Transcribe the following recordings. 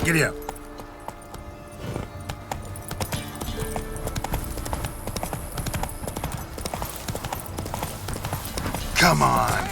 Giddy up. Come on.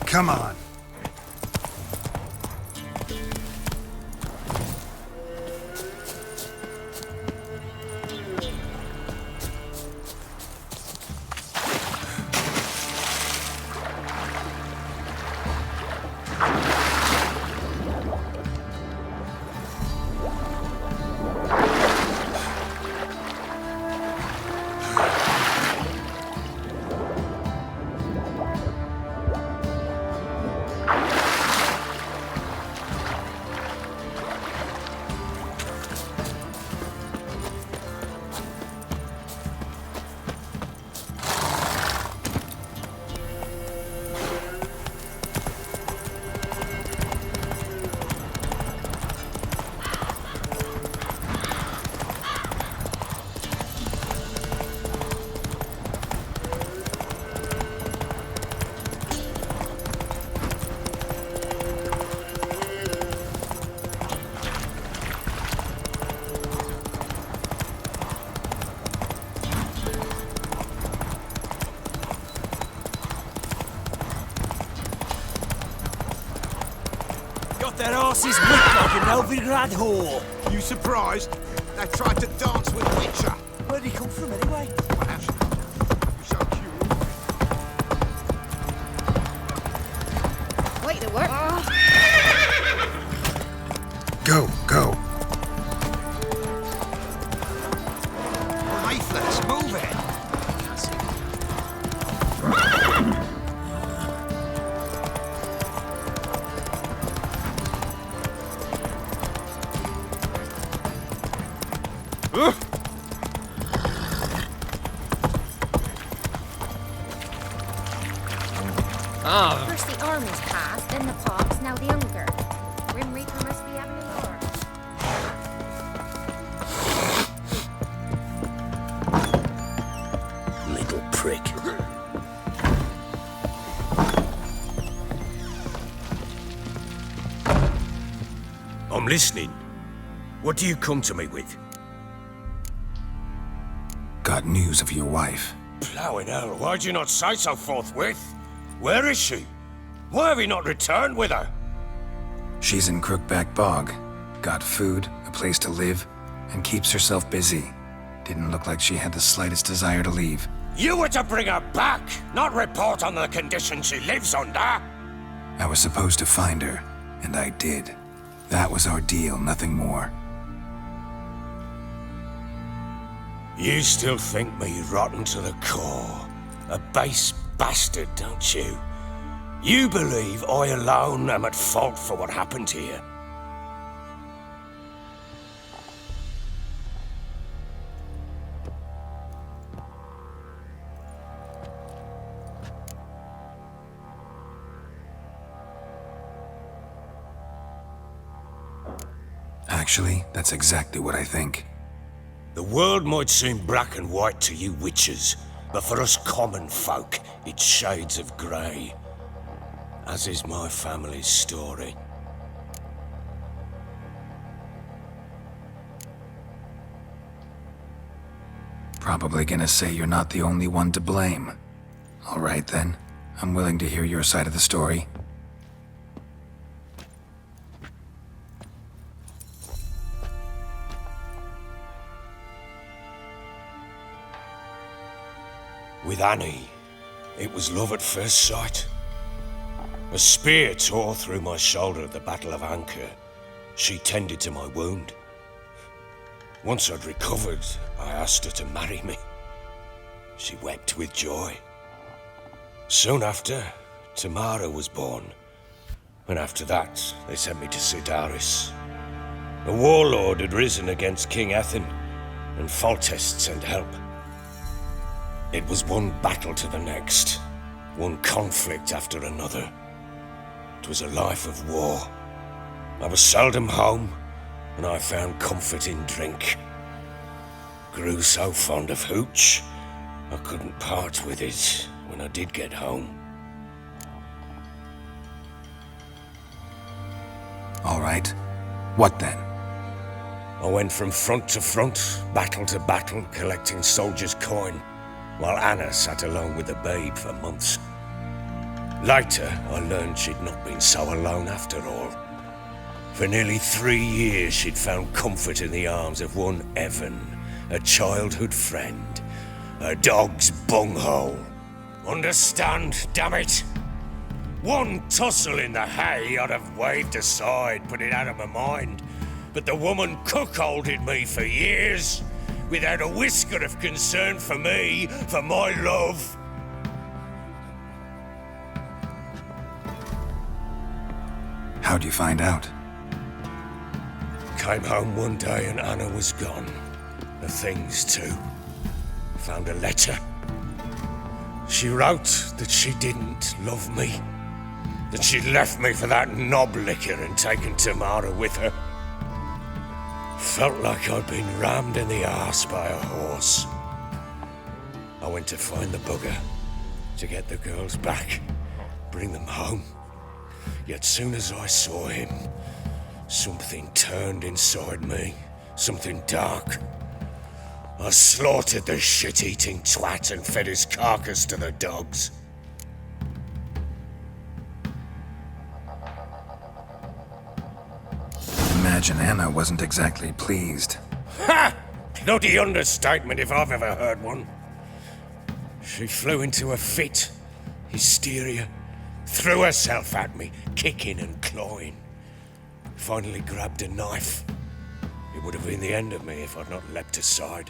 Come on. That arse's whipped like an Novigrad whore. You surprised? They tried to dance with Witcher. Where'd he come from anyway? Wow. So cute. Wait, to work. Go, go. Faithless, move it. First the army's passed, then the pox, now the hunger. Grim Reaper must be having a war. prick. I'm listening. What do you come to me with? Got news of your wife. Plowing hell, why'd you not say so forthwith? Where is she? Why have you not returned with her? She's in Crookback Bog. Got food, a place to live, and keeps herself busy. Didn't look like she had the slightest desire to leave. You were to bring her back, not report on the conditions she lives under. I was supposed to find her, and I did. That was our deal, nothing more. You still think me rotten to the core. A base bastard, don't you? You believe I alone am at fault for what happened here. Actually, that's exactly what I think. The world might seem black and white to you witches, but for us common folk, it's shades of grey. As is my family's story. Probably gonna say you're not the only one to blame. All right then, I'm willing to hear your side of the story. With Annie, it was love at first sight. A spear tore through my shoulder at the Battle of Anchor. She tended to my wound. Once I'd recovered, I asked her to marry me. She wept with joy. Soon after, Tamara was born. And after that, they sent me to Sidaris. A warlord had risen against King Ethan, and Foltest sent help. It was one battle to the next, one conflict after another. It was a life of war. I was seldom home, and I found comfort in drink. Grew so fond of hooch, I couldn't part with it when I did get home. All right. What then? I went from front to front, battle to battle, collecting soldiers' coin, while Anna sat alone with the babe for months. Later, I learned she'd not been so alone after all. For nearly 3 years, she'd found comfort in the arms of one Evan, a childhood friend, a dog's bunghole. Understand, damn it? One tussle in the hay I'd have waved aside, put it out of my mind. But the woman cuckolded me for years, without a whisker of concern for me, for my love. How'd you find out? Came home one day and Anna was gone. The things too. Found a letter. She wrote that she didn't love me. That she'd left me for that knob licker and taken Tamara with her. Felt like I'd been rammed in the arse by a horse. I went to find the bugger, to get the girls back, bring them home. Yet soon as I saw him, something turned inside me, something dark. I slaughtered the shit-eating twat and fed his carcass to the dogs. Imagine Anna wasn't exactly pleased. Ha! Bloody understatement if I've ever heard one. She flew into a fit, hysteria, threw herself at me, kicking and clawing. Finally grabbed a knife. It would have been the end of me if I'd not leapt aside.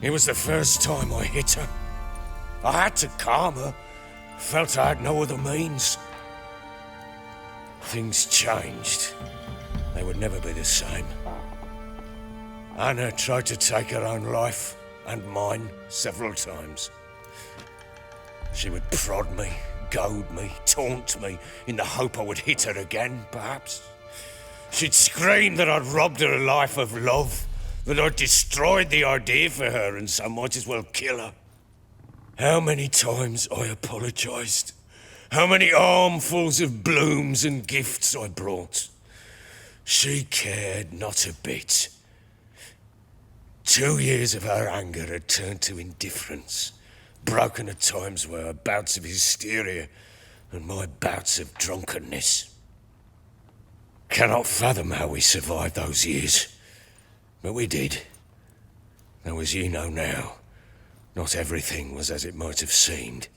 It was the first time I hit her. I had to calm her. Felt I had no other means. Things changed. They would never be the same. Anna tried to take her own life, and mine, several times. She would prod me, goad me, taunt me, in the hope I would hit her again, perhaps. She'd scream that I'd robbed her life of love, that I'd destroyed the idea for her and so might as well kill her. How many times I apologised. How many armfuls of blooms and gifts I brought. She cared not a bit. 2 years of her anger had turned to indifference, broken at times by her bouts of hysteria and my bouts of drunkenness. Cannot fathom how we survived those years, but we did. Though as you know now, not everything was as it might have seemed.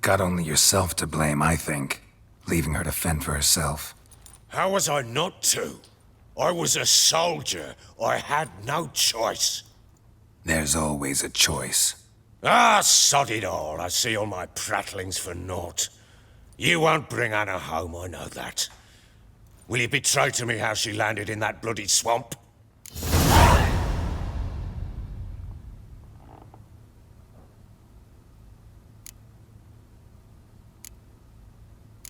Got only yourself to blame, I think. Leaving her to fend for herself. How was I not to? I was a soldier. I had no choice. There's always a choice. Ah, sod it all. I see all my prattlings for naught. You won't bring Anna home, I know that. Will you betray to me how she landed in that bloody swamp?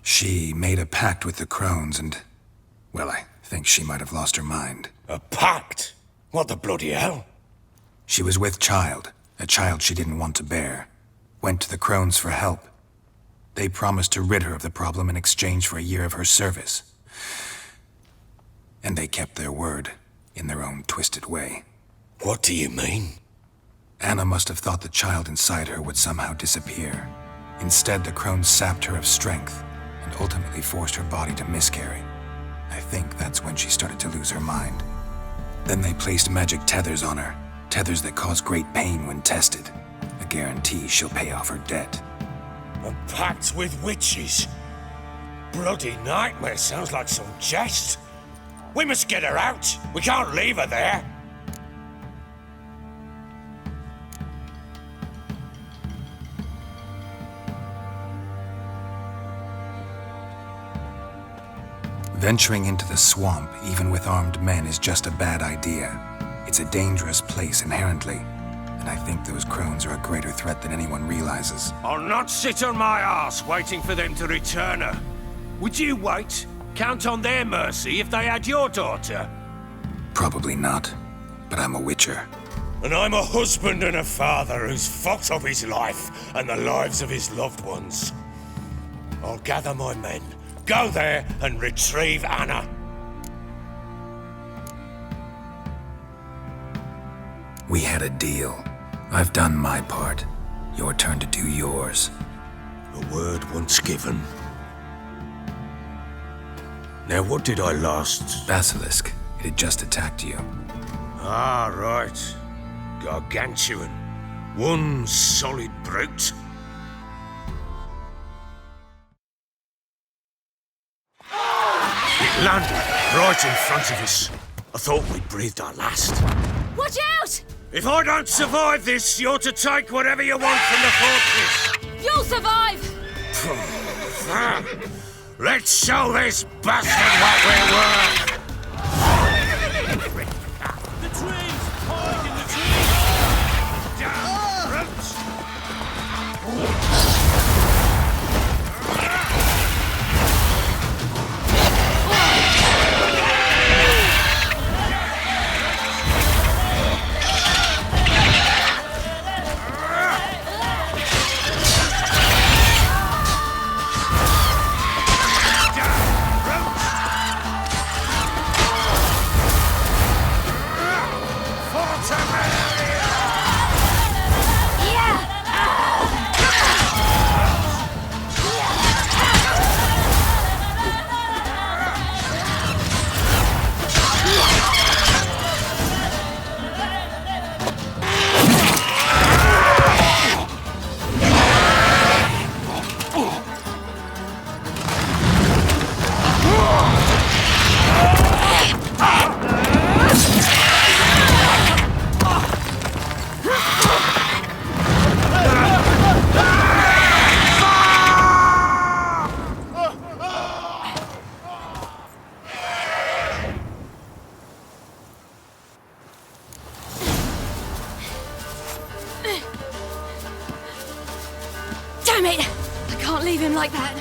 She made a pact with the crones and... well, I think she might have lost her mind. A pact? What the bloody hell? She was with child, a child she didn't want to bear. Went to the crones for help. They promised to rid her of the problem in exchange for a year of her service. And they kept their word, in their own twisted way. What do you mean? Anna must have thought the child inside her would somehow disappear. Instead, the crones sapped her of strength, and ultimately forced her body to miscarry. I think that's when she started to lose her mind. Then they placed magic tethers on her, tethers that cause great pain when tested. A guarantee she'll pay off her debt. A pact with witches? Bloody nightmare, sounds like some jest. We must get her out. We can't leave her there. Venturing into the swamp, even with armed men, is just a bad idea. It's a dangerous place inherently, and I think those crones are a greater threat than anyone realizes. I'll not sit on my arse waiting for them to return her. Would you wait? Count on their mercy if they had your daughter? Probably not, but I'm a witcher. And I'm a husband and a father who's fucked up his life and the lives of his loved ones. I'll gather my men, go there and retrieve Anna. We had a deal. I've done my part. Your turn to do yours. A word once given. Now what did I last... Basilisk. It had just attacked you. Ah, right. Gargantuan. One solid brute. It landed right in front of us. I thought we'd breathed our last. Watch out! If I don't survive this, you're to take whatever you want from the fortress. You'll survive! Let's show this bastard what we're worth. The trees! Hide in the trees! Down, brutes! like that.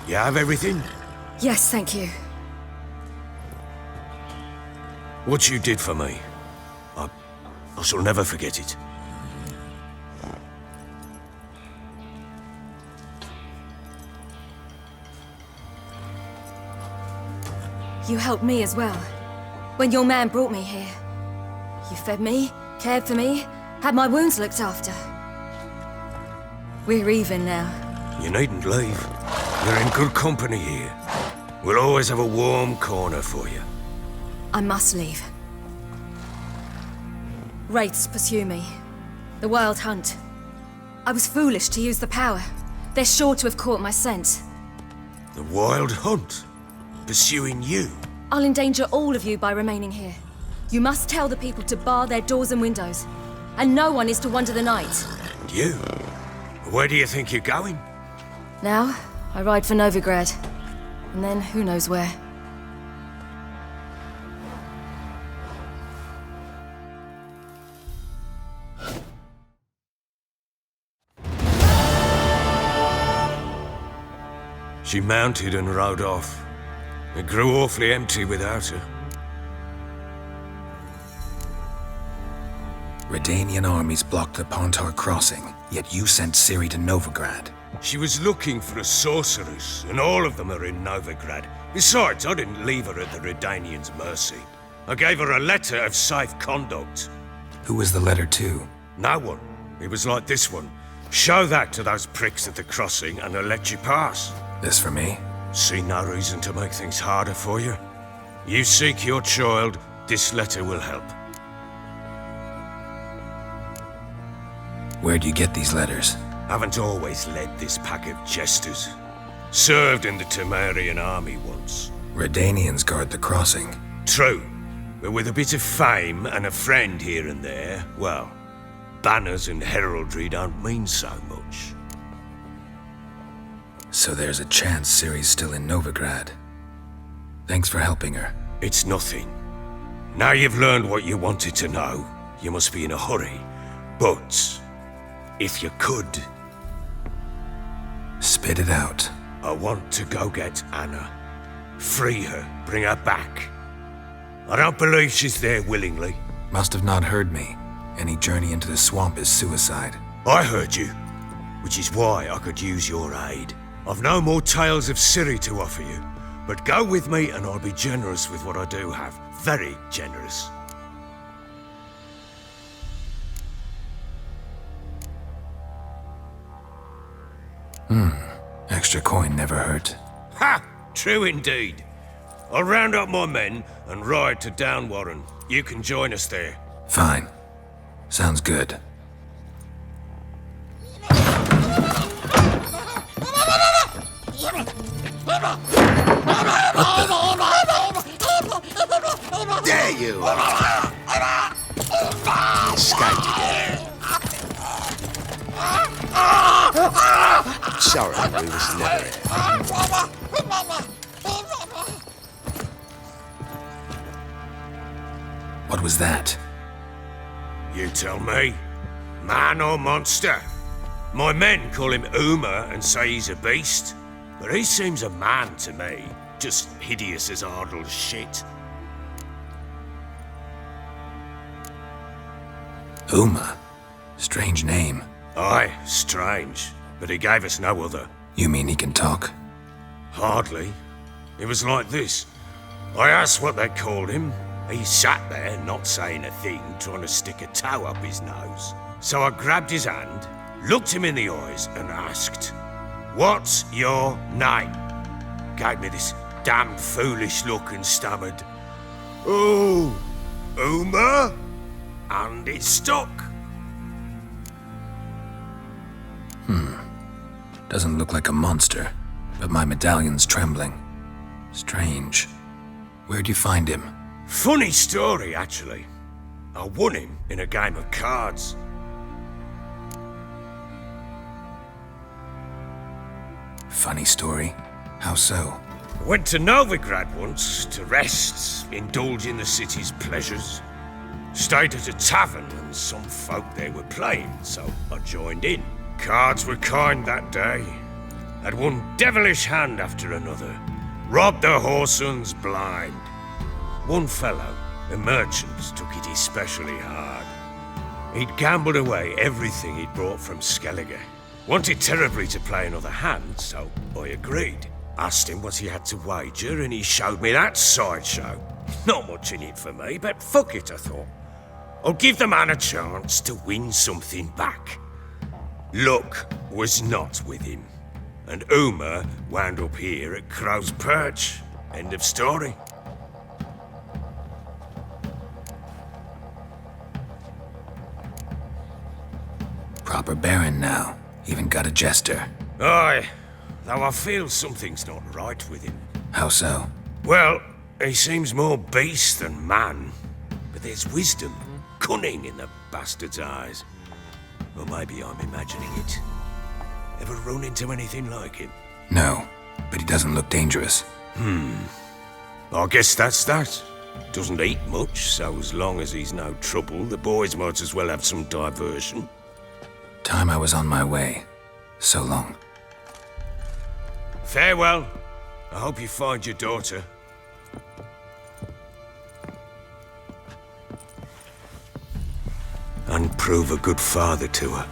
You have everything? Yes, thank you. What you did for me, I shall never forget it. You helped me as well. When your man brought me here. You fed me, cared for me, had my wounds looked after. We're even now. You needn't leave. You're in good company here. We'll always have a warm corner for you. I must leave. Wraiths pursue me. The Wild Hunt. I was foolish to use the power. They're sure to have caught my scent. The Wild Hunt? Pursuing you? I'll endanger all of you by remaining here. You must tell the people to bar their doors and windows. And no one is to wander the night. And you? Where do you think you're going? Now, I ride for Novigrad. And then who knows where. She mounted and rode off. It grew awfully empty without her. Redanian armies blocked the Pontar crossing, yet you sent Ciri to Novigrad. She was looking for a sorceress, and all of them are in Novigrad. Besides, I didn't leave her at the Redanians' mercy. I gave her a letter of safe conduct. Who was the letter to? No one. It was like this one. Show that to those pricks at the crossing, and they'll let you pass. This for me? See no reason to make things harder for you. You seek your child, this letter will help. Where'd you get these letters? Haven't always led this pack of jesters. Served in the Temerian army once. Redanians guard the crossing. True, but with a bit of fame and a friend here and there, well, banners and heraldry don't mean so much. So there's a chance Ciri's still in Novigrad. Thanks for helping her. It's nothing. Now you've learned what you wanted to know, you must be in a hurry. But, if you could... Spit it out. I want to go get Anna. Free her, bring her back. I don't believe she's there willingly. Must have not heard me. Any journey into the swamp is suicide. I heard you, which is why I could use your aid. I've no more tales of Ciri to offer you, but go with me and I'll be generous with what I do have. Very generous. Extra coin never hurt. Ha! True indeed. I'll round up my men and ride to Downwarren. You can join us there. Fine. Sounds good. There you are! Escaped again. Sorry, we was never here. What was that? You tell me. Man or monster? My men call him Uma and say he's a beast. But he seems a man to me. Just hideous as Ardle's shit. Uma? Strange name. Aye, strange. But he gave us no other. You mean he can talk? Hardly. It was like this. I asked what they called him. He sat there, not saying a thing, trying to stick a toe up his nose. So I grabbed his hand, looked him in the eyes, and asked, "What's your name?" Gave me this damned foolish look and stammered, "Oh, Uma?" And it stuck. Doesn't look like a monster, but my medallion's trembling. Strange. Where'd you find him? Funny story, actually. I won him in a game of cards. Funny story? How so? Went to Novigrad once to rest, indulge in the city's pleasures. Stayed at a tavern and some folk there were playing, so I joined in. Cards were kind that day. Had one devilish hand after another. Robbed the whoresons blind. One fellow, a merchant, took it especially hard. He'd gambled away everything he'd brought from Skellige. Wanted terribly to play another hand, so I agreed. Asked him what he had to wager, and he showed me that sideshow. Not much in it for me, but fuck it, I thought. I'll give the man a chance to win something back. Luck was not with him, and Uma wound up here at Crow's Perch. End of story. Proper baron now. Even got a jester. Aye, though I feel something's not right with him. How so? Well, he seems more beast than man, but there's wisdom, cunning in the bastard's eyes. Or maybe I'm imagining it. Ever run into anything like him? No, but he doesn't look dangerous. I guess that's that. Doesn't eat much, so as long as he's no trouble, the boys might as well have some diversion. Time I was on my way. So long. Farewell. I hope you find your daughter. And prove a good father to her.